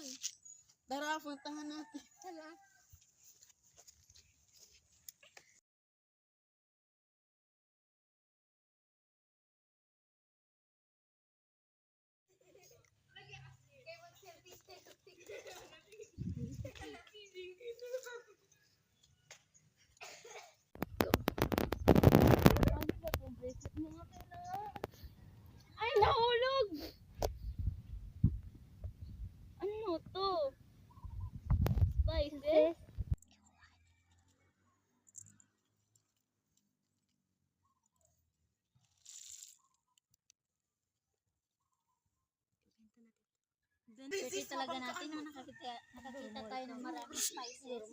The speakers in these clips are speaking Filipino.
yun. Tara, puntahan natin. Hala. Ay, nahulog! Ano to? Spices? Kasi talaga natin na nakakita tayo ng maraming spices.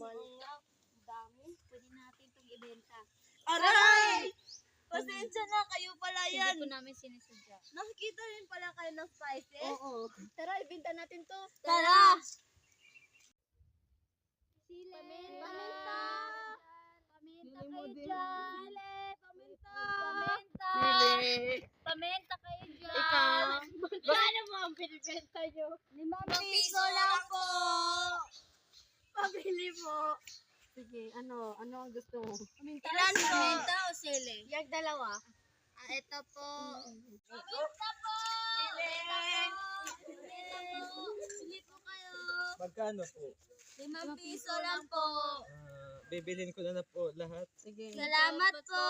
Dami. Pwede natin itong ibenta. Aray! Pasensya na, kayo pala yan. Hindi ko namin sinisadya. Nakikita rin pala kayo ng spices? Oo. Tara, ibenta natin to. Tara! Sile! Paminta! Paminta Sili mo kayo din. dyan! Paminta! Paminta! Sili! Paminta kayo dyan! Ikaw? Magkano mo ang binibenta nyo? 5 piso lang po! Pabili po. Sige, ano ang gusto mo? Ilan po? Paminta o sile? Yung dalawa. Ito po. Paminta po! Paminta po. Bili po kayo. Magkano po? 5 piso lang po. Bibilin ko na po lahat. Sige. Salamat po.